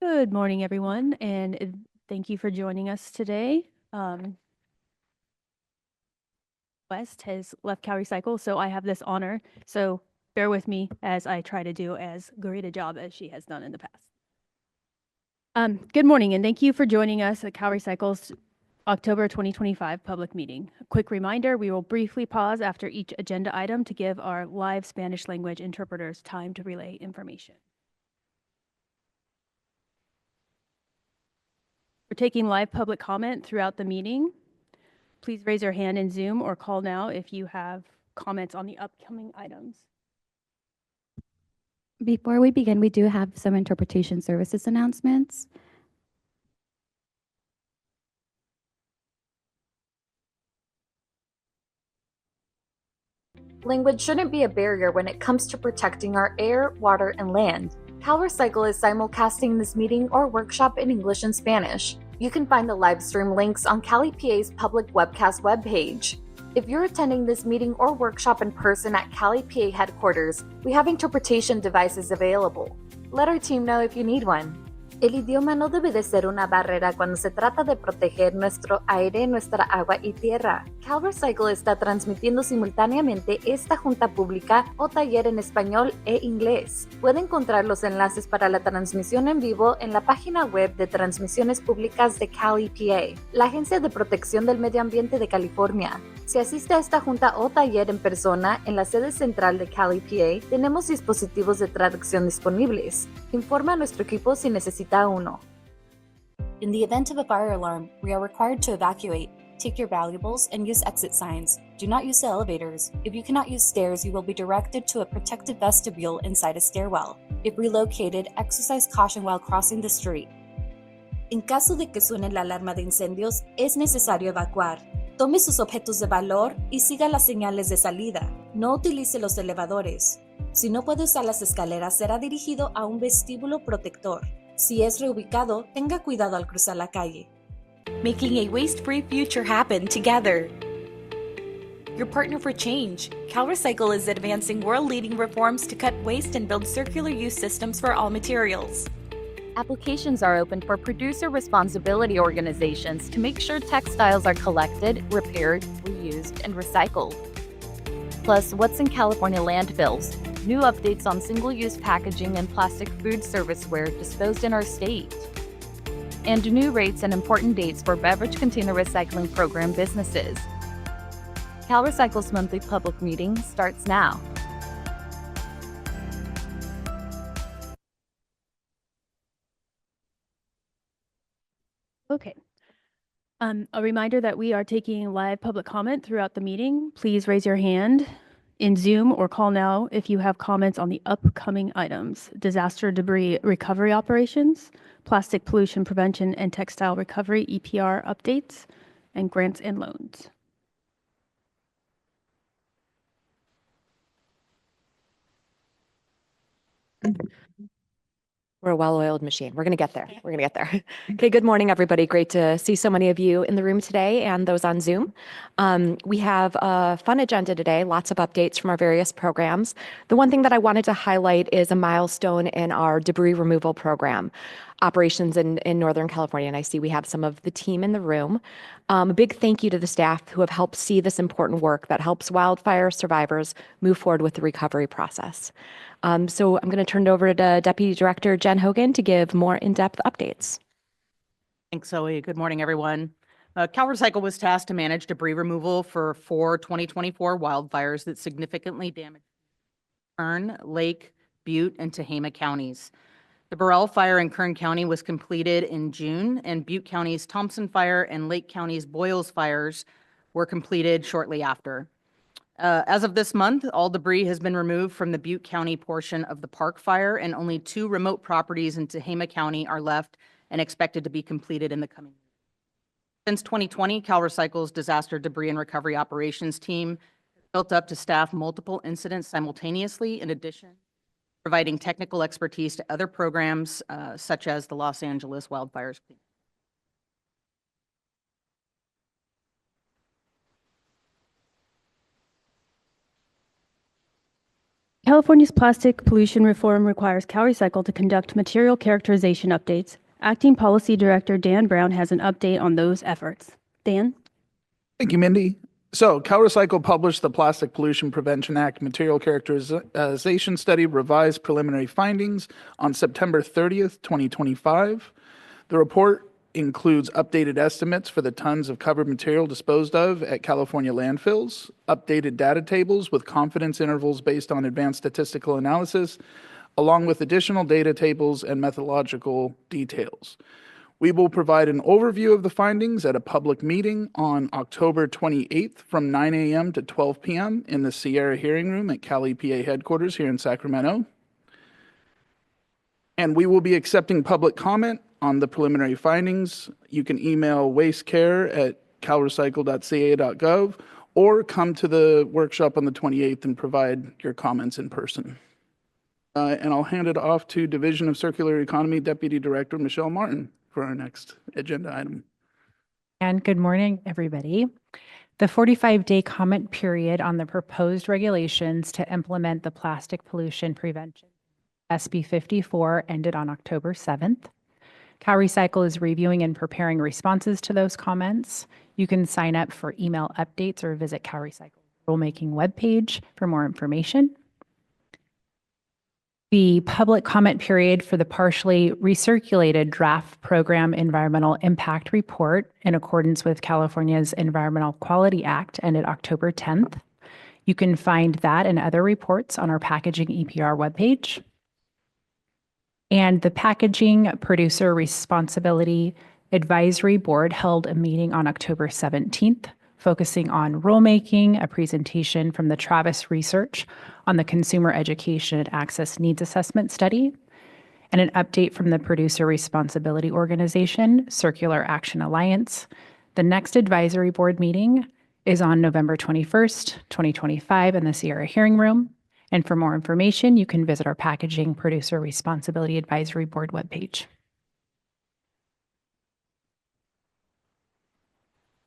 Good morning, everyone, and thank you for joining us today. West has left CalRecycle, so I have this honor. So bear with me as I try to do as great a job as she has done in the past. Good morning, and thank you for joining us at CalRecycle's October 2025 public meeting. A quick reminder, we will briefly pause after each agenda item to give our live Spanish language interpreters time to relay information. We're taking live public comment throughout the meeting. Please raise your hand in Zoom or call now if you have comments on the upcoming items. Before we begin, we do have some interpretation services announcements. Language shouldn't be a barrier when it comes to protecting our air, water, and land. CalRecycle is simulcasting this meeting or workshop in English and Spanish. You can find the live stream links on CaliPA's public webcast webpage. If you're attending this meeting or workshop in person at CaliPA headquarters, we have interpretation devices available. Let our team know if you need one. El idioma no debe de ser una barrera cuando se trata de proteger nuestro aire, nuestra agua y tierra. CalRecycle está transmitiendo simultáneamente esta junta pública o taller en español e inglés. Puede encontrar los enlaces para la transmisión en vivo en la página web de transmisiones públicas de CaliPA, la Agencia de Protección del Medio Ambiente de California. Si asiste a esta junta o taller en persona en la sede central de CaliPA, tenemos dispositivos de traducción disponibles. Informa a nuestro equipo si necesita uno. In the event of a fire alarm, we are required to evacuate. Take your valuables and use exit signs. Do not use the elevators. If you cannot use stairs, you will be directed to a protective vestibule inside a stairwell. If relocated, exercise caution while crossing the street. En caso de que suene la alarma de incendios, es necesario evacuar. Tome sus objetos de valor y siga las señales de salida. No utilice los elevadores. Si no puede usar las escaleras, será dirigido a un vestíbulo protector. Si es reubicado, tenga cuidado al cruzar la calle. Making a waste-free future happen together. Your partner for change. CalRecycle is advancing world-leading reforms to cut waste and build circular use systems for all materials. Applications are open for producer responsibility organizations to make sure textiles are collected, repaired, reused, and recycled. Plus, what's in California landfills, new updates on single-use packaging and plastic food serviceware disposed in our state, and new rates and important dates for Beverage Container Recycling Program businesses. CalRecycle's monthly public meeting starts now. Okay. A reminder that we are taking live public comment throughout the meeting. Please raise your hand in Zoom or call now if you have comments on the upcoming items: disaster debris recovery operations, plastic pollution prevention and textile recovery EPR updates, and grants and loans. We're a well-oiled machine. We're going to get there. We're going to get there. Okay, good morning, everybody. Great to see so many of you in the room today and those on Zoom. We have a fun agenda today, lots of updates from our various programs. The one thing that I wanted to highlight is a milestone in our debris removal program operations in Northern California, and I see we have some of the team in the room. A big thank you to the staff who have helped see this important work that helps wildfire survivors move forward with the recovery process. So I'm going to turn it over to Deputy Director Jen Hogan to give more in-depth updates. Thanks, Zoe. Good morning, everyone. CalRecycle was tasked to manage debris removal for 4 2024 wildfires that significantly damaged Kern, Lake, Butte, and Tehama counties. The Burrell Fire in Kern County was completed in June, and Butte County's Thompson Fire and Lake County's Boyles fires were completed shortly after. As of this month, all debris has been removed from the Butte County portion of the Park Fire, and only 2 remote properties in Tehama County are left and expected to be completed in the coming years. Since 2020, CalRecycle's disaster debris and recovery operations team has built up to staff multiple incidents simultaneously, in addition to providing technical expertise to other programs such as the Los Angeles wildfires. California's plastic pollution reform requires CalRecycle to conduct material characterization updates. Acting Policy Director Dan Brown has an update on those efforts. Dan? Thank you, Mindy. So, CalRecycle published the Plastic Pollution Prevention Act Material Characterization Study revised preliminary findings on September 30th, 2025. The report includes updated estimates for the tons of covered material disposed of at California landfills, updated data tables with confidence intervals based on advanced statistical analysis, along with additional data tables and methodological details. We will provide an overview of the findings at a public meeting on October 28th from 9 a.m. to 12 p.m. in the Sierra Hearing Room at CalEPA headquarters here in Sacramento. And we will be accepting public comment on the preliminary findings. You can email wastecare@calrecycle.ca.gov or come to the workshop on the 28th and provide your comments in person. And I'll hand it off to Division of Circular Economy Deputy Director Michelle Martin for our next agenda item. And good morning, everybody. The 45-day comment period on the proposed regulations to implement the plastic pollution prevention SB 54 ended on October 7th. CalRecycle is reviewing and preparing responses to those comments. You can sign up for email updates or visit CalRecycle's rulemaking webpage for more information. The public comment period for the partially recirculated draft program environmental impact report in accordance with California's Environmental Quality Act ended October 10th. You can find that and other reports on our packaging EPR webpage. And the Packaging Producer Responsibility Advisory Board held a meeting on October 17th, focusing on rulemaking, a presentation from the Travis Research on the Consumer Education and Access Needs Assessment Study, and an update from the Producer Responsibility Organization, Circular Action Alliance. The next advisory board meeting is on November 21st, 2025 in the Sierra Hearing Room. And for more information, you can visit our Packaging Producer Responsibility Advisory Board webpage.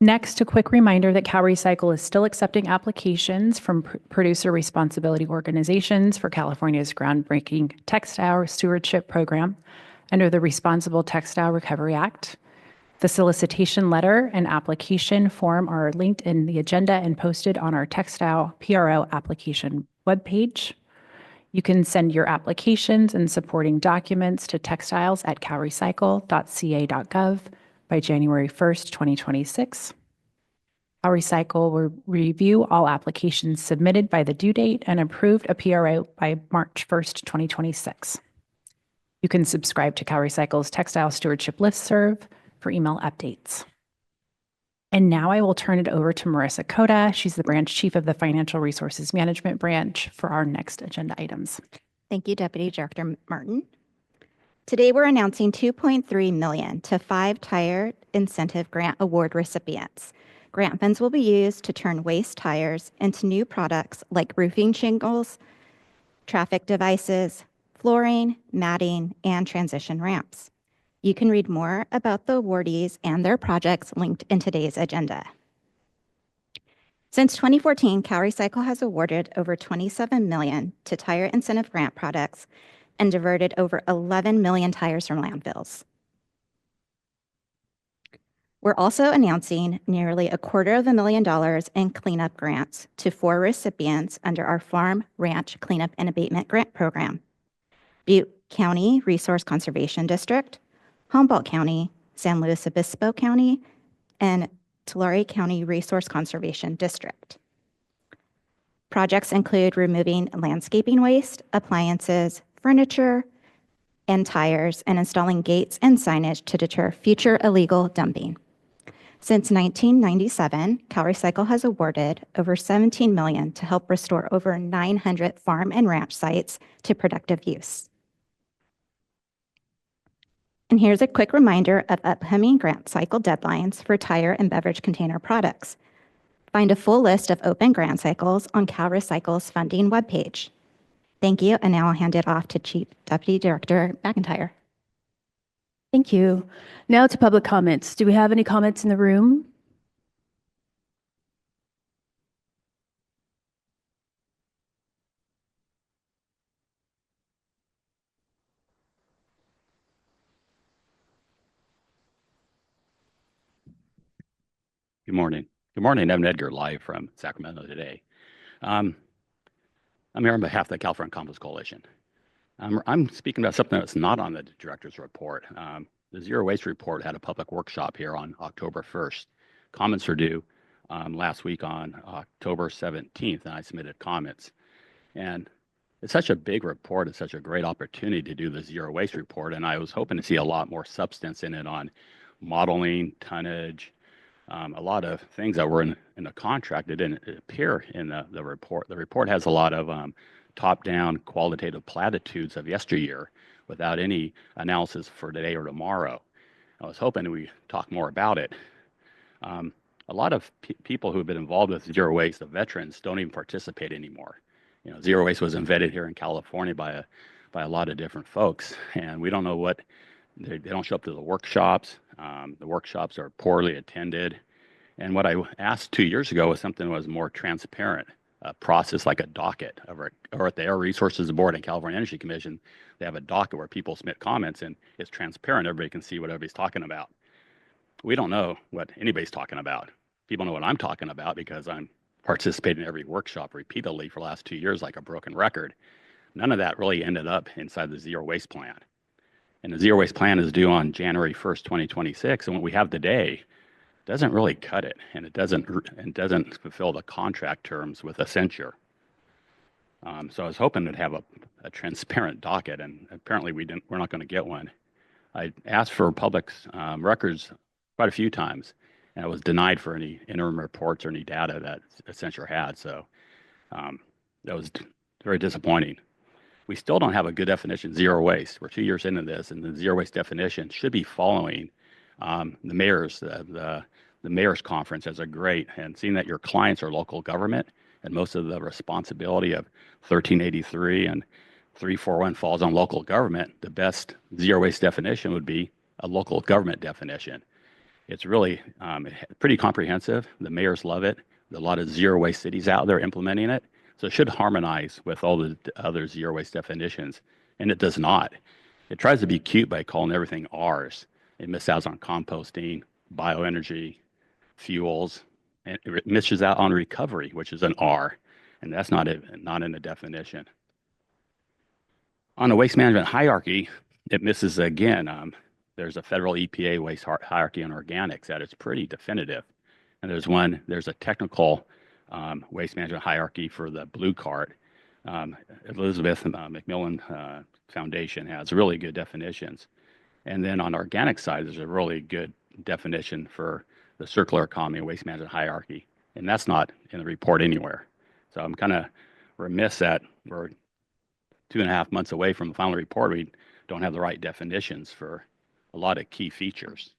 Next, a quick reminder that CalRecycle is still accepting applications from producer responsibility organizations for California's groundbreaking textile stewardship program under the Responsible Textile Recovery Act. The solicitation letter and application form are linked in the agenda and posted on our textile PRO application webpage. You can send your applications and supporting documents to textiles@calrecycle.ca.gov by January 1st, 2026. CalRecycle will review all applications submitted by the due date and approved a PRO by March 1st, 2026. You can subscribe to CalRecycle's Textile Stewardship Listserv for email updates. And now I will turn it over to Marissa Coda. She's the branch chief of the Financial Resources Management branch for our next agenda items. Thank you, Deputy Director Martin. Today, we're announcing $2.3 million to 5 tire incentive grant award recipients. Grant funds will be used to turn waste tires into new products like roofing shingles, traffic devices, flooring, matting, and transition ramps. You can read more about the awardees and their projects linked in today's agenda. Since 2014, CalRecycle has awarded over $27 million to tire incentive grant products and diverted over 11 million tires from landfills. We're also announcing nearly $250,000 in cleanup grants to 4 recipients under our Farm Ranch Cleanup and Abatement Grant Program: Butte County Resource Conservation District, Humboldt County, San Luis Obispo County, and Tulare County Resource Conservation District. Projects include removing landscaping waste, appliances, furniture, and tires, and installing gates and signage to deter future illegal dumping. Since 1997, CalRecycle has awarded over $17 million to help restore over 900 farm and ranch sites to productive use. And here's a quick reminder of upcoming grant cycle deadlines for tire and beverage container products. Find a full list of open grant cycles on CalRecycle's funding webpage. Thank you, and now I'll hand it off to Chief Deputy Director McIntyre. Thank you. Now to public comments. Do we have any comments in the room? Good morning. Good morning. I'm Edgar, live from Sacramento today. I'm here on behalf of the California Compost Coalition. I'm speaking about something that's not on the director's report. The Zero Waste Report had a public workshop here on October 1st. Comments are due last week on October 17th, and I submitted comments. And it's such a big report. It's such a great opportunity to do the Zero Waste Report, and I was hoping to see a lot more substance in it on modeling, tonnage, a lot of things that were in the contract that didn't appear in the report. The report has a lot of top-down qualitative platitudes of yesteryear without any analysis for today or tomorrow. I was hoping we talk more about it. A lot of people who have been involved with zero waste, the veterans, don't even participate anymore. You know, zero waste was invented here in California by a lot of different folks, and we don't know what they don't show up to the workshops. The workshops are poorly attended. And what I asked 2 years ago was something that was more transparent, a process like a docket, or at the Air Resources Board and California Energy Commission, they have a docket where people submit comments and it's transparent. Everybody can see what everybody's talking about. We don't know what anybody's talking about. People know what I'm talking about because I'm participating in every workshop repeatedly for the last 2 years like a broken record. None of that really ended up inside the Zero Waste Plan. And the Zero Waste Plan is due on January 1st, 2026. And what we have today doesn't really cut it, and it doesn't fulfill the contract terms with Accenture. So I was hoping to have a transparent docket, and apparently we're not going to get one. I asked for public records quite a few times, and I was denied for any interim reports or any data that Accenture had. So that was very disappointing. We still don't have a good definition of zero waste. We're 2 years into this, and the zero waste definition should be following the mayor's conference as a great, and seeing that your clients are local government, and most of the responsibility of 1383 and 341 falls on local government, the best zero waste definition would be a local government definition. It's really pretty comprehensive. The mayors love it. There's a lot of zero waste cities out there implementing it. So it should harmonize with all the other zero waste definitions, and it does not. It tries to be cute by calling everything R's. It misses out on composting, bioenergy, fuels, and it misses out on recovery, which is an R, and that's not in the definition. On the waste management hierarchy, it misses again. There's a federal EPA waste hierarchy on organics that is pretty definitive, and there's a technical waste management hierarchy for the blue card. Elizabeth McMillan Foundation has really good definitions. And then on the organic side, there's a really good definition for the circular economy and waste management hierarchy. And that's not in the report anywhere. So I'm kind of remiss that we're 2.5 months away from the final report. We don't have the right definitions for a lot of key features.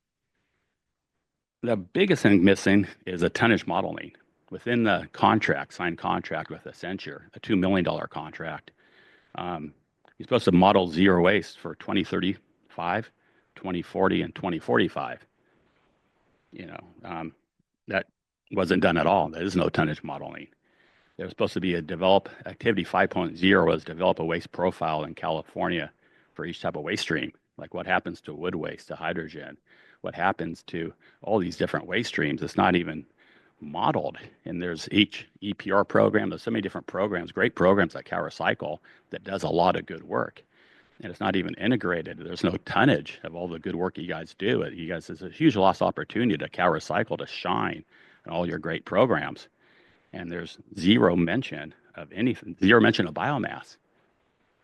The biggest thing missing is a tonnage modeling. Within the contract, signed contract with Accenture, a $2 million contract, you're supposed to model zero waste for 2035, 2040, and 2045. That wasn't done at all. There is no tonnage modeling. There was supposed to be activity 5.0 was develop a waste profile in California for each type of waste stream, like what happens to wood waste, to hydrogen, what happens to all these different waste streams. It's not even modeled. And there's each EPR program, there's so many different programs, great programs like CalRecycle that does a lot of good work. And it's not even integrated. There's no tonnage of all the good work you guys do. It's a huge lost opportunity to CalRecycle to shine in all your great programs. And there's zero mention of anything, zero mention of biomass,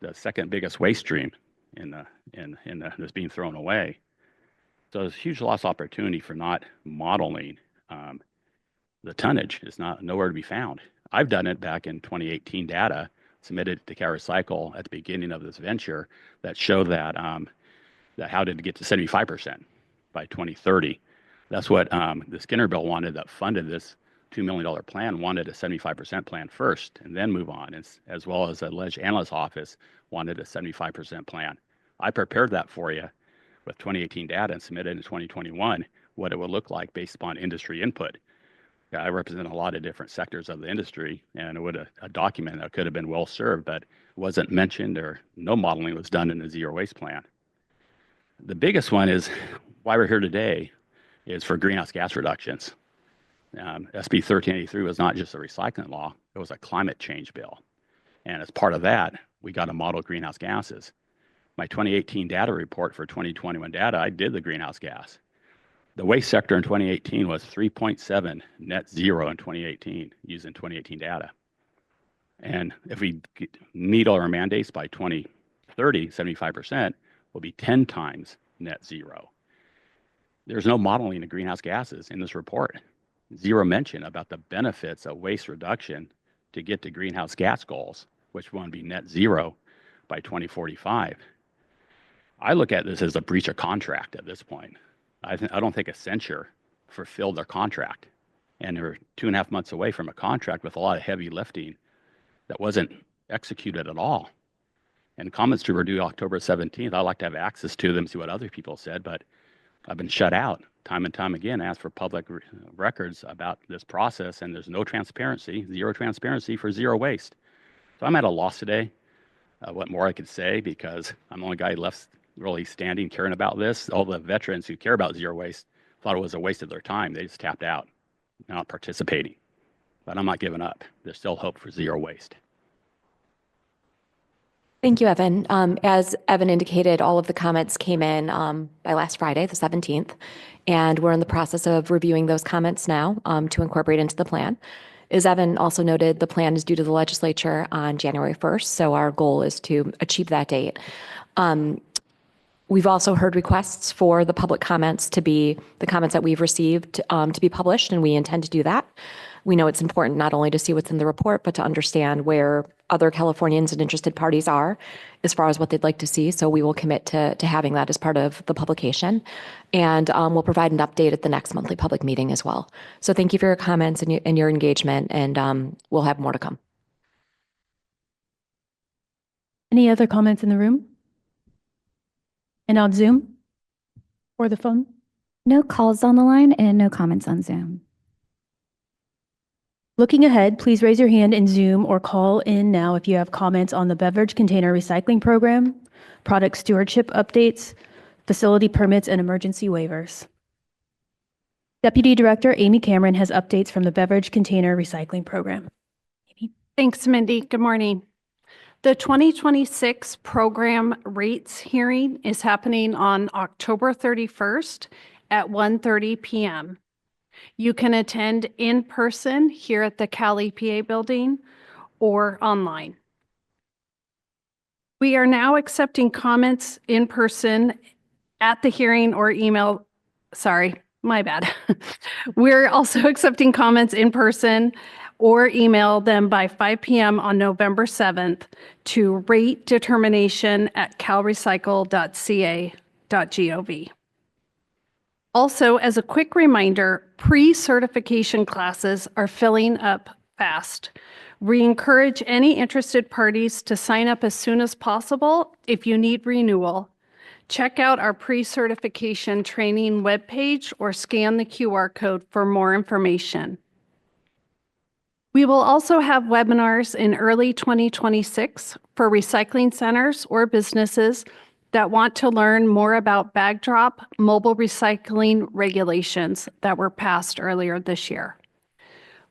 the second biggest waste stream that's being thrown away. So there's a huge lost opportunity for not modeling the tonnage. It's nowhere to be found. I've done it back in 2018 data, submitted to CalRecycle at the beginning of this venture that showed that how did it get to 75% by 2030. That's what the Skinner bill wanted, that funded this $2 million plan, wanted a 75% plan first and then move on, as well as the alleged analyst office wanted a 75% plan. I prepared that for you with 2018 data and submitted in 2021 what it would look like based upon industry input. I represent a lot of different sectors of the industry, and it would a document that could have been well served, but wasn't mentioned, or no modeling was done in the zero waste plan. The biggest one is why we're here today is for greenhouse gas reductions. SB 1383 was not just a recycling law, it was a climate change bill. And as part of that, we got to model greenhouse gases. My 2018 data report for 2021 data, I did the greenhouse gas. The waste sector in 2018 was 3.7 net zero in 2018, using 2018 data. And if we meet all our mandates by 2030, 75%, will be 10 times net zero. There's no modeling of greenhouse gases in this report. Zero mention about the benefits of waste reduction to get to greenhouse gas goals, which want to be net zero by 2045. I look at this as a breach of contract at this point. I don't think Accenture fulfilled their contract, and they're 2.5 months away from a contract with a lot of heavy lifting that wasn't executed at all. And comments were due October 17th. I'd like to have access to them, see what other people said, but I've been shut out time and time again, asked for public records about this process, and there's no transparency, zero transparency for zero waste. So I'm at a loss today. What more I could say, because I'm the only guy left really standing caring about this. All the veterans who care about zero waste thought it was a waste of their time. They just tapped out, not participating. But I'm not giving up. There's still hope for zero waste. Thank you, Evan. As Evan indicated, all of the comments came in by last Friday, the 17th, and we're in the process of reviewing those comments now to incorporate into the plan. As Evan also noted, the plan is due to the legislature on January 1st, so our goal is to achieve that date. We've also heard requests for the public comments to be the comments that we've received to be published, and we intend to do that. We know it's important not only to see what's in the report, but to understand where other Californians and interested parties are as far as what they'd like to see. So we will commit to having that as part of the publication. And we'll provide an update at the next monthly public meeting as well. So thank you for your comments and your engagement, and we'll have more to come. Any other comments in the room? And on Zoom or the phone? No calls on the line and no comments on Zoom. Looking ahead, please raise your hand in Zoom or call in now if you have comments on the Beverage Container Recycling Program, product stewardship updates, facility permits, and emergency waivers. Deputy Director Amy Cameron has updates from the Beverage Container Recycling Program. Amy? Thanks, Mindy. Good morning. The 2026 program rates hearing is happening on October 31st at 1:30 p.m. You can attend in person here at the CalEPA building or online. We are now accepting comments in person at the hearing or email. Sorry, my bad. We're also accepting comments in person or email them by 5 p.m. on November 7th to ratedetermination@calrecycle.ca.gov. Also, as a quick reminder, pre-certification classes are filling up fast. We encourage any interested parties to sign up as soon as possible if you need renewal. Check out our pre-certification training webpage or scan the QR code for more information. We will also have webinars in early 2026 for recycling centers or businesses that want to learn more about bag drop mobile recycling regulations that were passed earlier this year.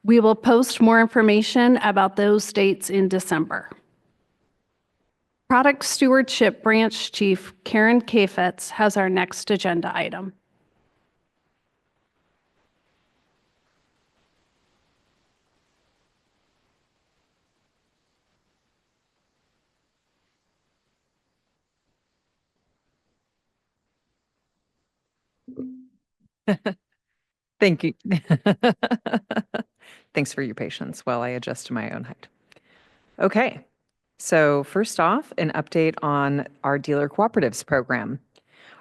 We will post more information about those dates in December. Product Stewardship Branch Chief Karen Kafetz has our next agenda item. Thank you. Thanks for your patience while I adjust to my own height. Okay, so first off, an update on our dealer cooperatives program.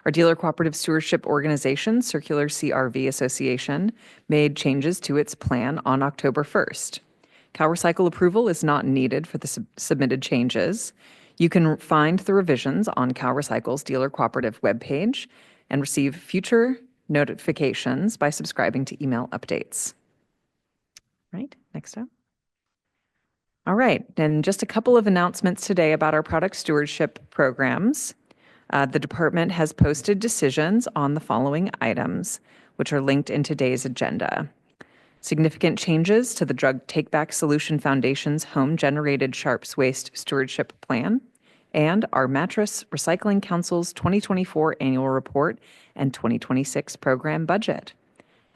Our dealer cooperative stewardship organization, Circular CRV Association, made changes to its plan on October 1st. CalRecycle approval is not needed for the submitted changes. You can find the revisions on CalRecycle's dealer cooperative webpage and receive future notifications by subscribing to email updates. Right, next up. All right, and just a couple of announcements today about our product stewardship programs. The department has posted decisions on the following items, which are linked in today's agenda. significant changes to the Drug Take-Back Solution Foundation's home-generated sharps waste stewardship plan, and our Mattress Recycling Council's 2024 annual report and 2026 program budget.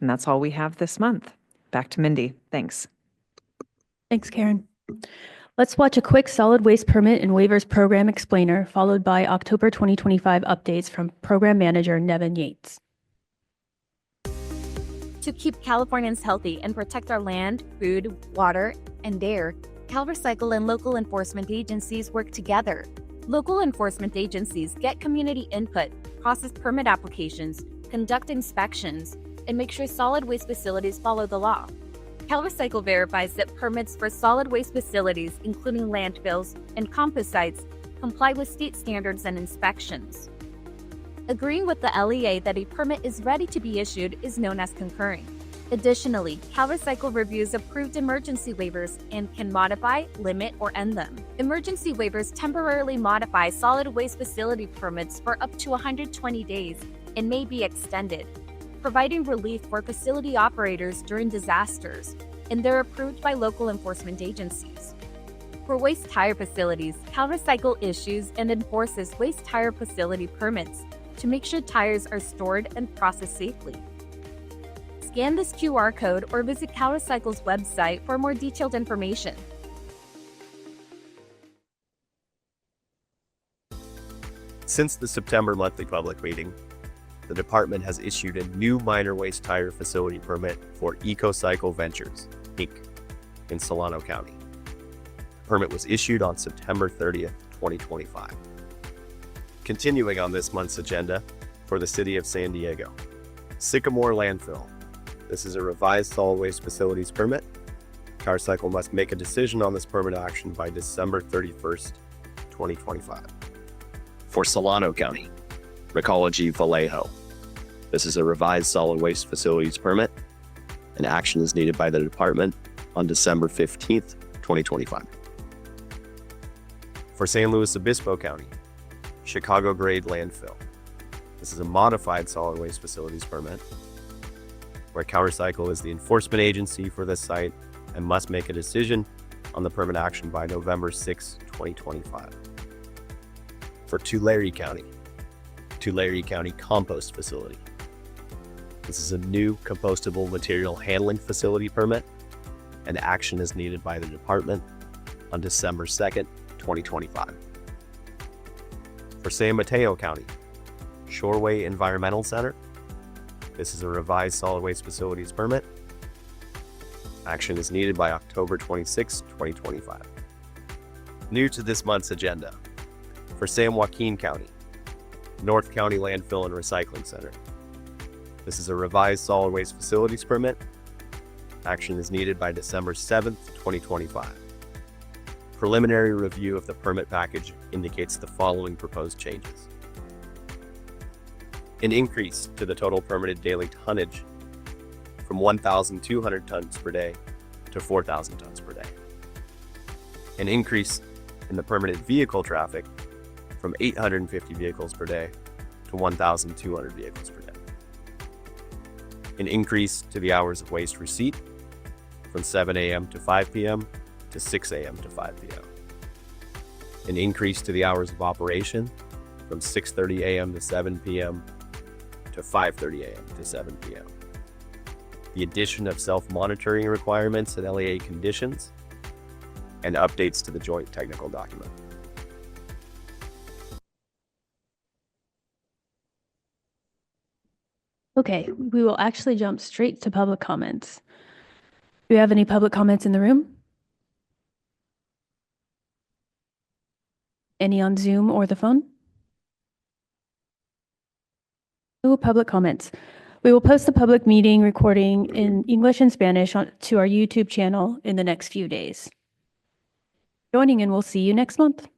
And that's all we have this month. Back to Mindy. Thanks. Thanks, Karen. Let's watch a quick solid waste permit and waivers program explainer, followed by October 2025 updates from Program Manager Nevin Yates. To keep Californians healthy and protect our land, food, water, and air, CalRecycle and local enforcement agencies work together. Local enforcement agencies get community input, process permit applications, conduct inspections, and make sure solid waste facilities follow the law. CalRecycle verifies that permits for solid waste facilities, including landfills and compost sites, comply with state standards and inspections. Agreeing with the LEA that a permit is ready to be issued is known as concurring. Additionally, CalRecycle reviews approved emergency waivers and can modify, limit, or end them. Emergency waivers temporarily modify solid waste facility permits for up to 120 days and may be extended, providing relief for facility operators during disasters, and they're approved by local enforcement agencies. For waste tire facilities, CalRecycle issues and enforces waste tire facility permits to make sure tires are stored and processed safely. Scan this QR code or visit CalRecycle's website for more detailed information. Since the September monthly public meeting, the department has issued a new minor waste tire facility permit for EcoCycle Ventures, Inc. in Solano County. The permit was issued on September 30th, 2025. Continuing on this month's agenda, for the City of San Diego, Sycamore Landfill. This is a revised solid waste facilities permit. CalRecycle must make a decision on this permit action by December 31st, 2025. For Solano County, Recology Vallejo. This is a revised solid waste facilities permit, and action is needed by the department on December 15th, 2025. For San Luis Obispo County, Chicago Grade Landfill. This is a modified solid waste facilities permit, where CalRecycle is the enforcement agency for this site and must make a decision on the permit action by November 6, 2025. For Tulare County Compost Facility. This is a new compostable material handling facility permit, and action is needed by the department on December 2nd, 2025. For San Mateo County, Shoreway Environmental Center. This is a revised solid waste facilities permit. Action is needed by October 26, 2025. New to this month's agenda, for San Joaquin County, North County Landfill and Recycling Center. This is a revised solid waste facilities permit. Action is needed by December 7th, 2025. Preliminary review of the permit package indicates the following proposed changes. An increase to the total permitted daily tonnage from 1,200 tons per day to 4,000 tons per day. An increase in the permitted vehicle traffic from 850 vehicles per day to 1,200 vehicles per day. An increase to the hours of waste receipt from 7 a.m. to 5 p.m. to 6 a.m. to 5 p.m. An increase to the hours of operation from 6:30 a.m. to 7 p.m. to 5:30 a.m. to 7 p.m. The addition of self-monitoring requirements and LEA conditions, and updates to the joint technical document. Okay, we will actually jump straight to public comments. Do we have any public comments in the room? Any on Zoom or the phone? No public comments. We will post the public meeting recording in English and Spanish to our YouTube channel in the next few days. Joining, and we'll see you next month.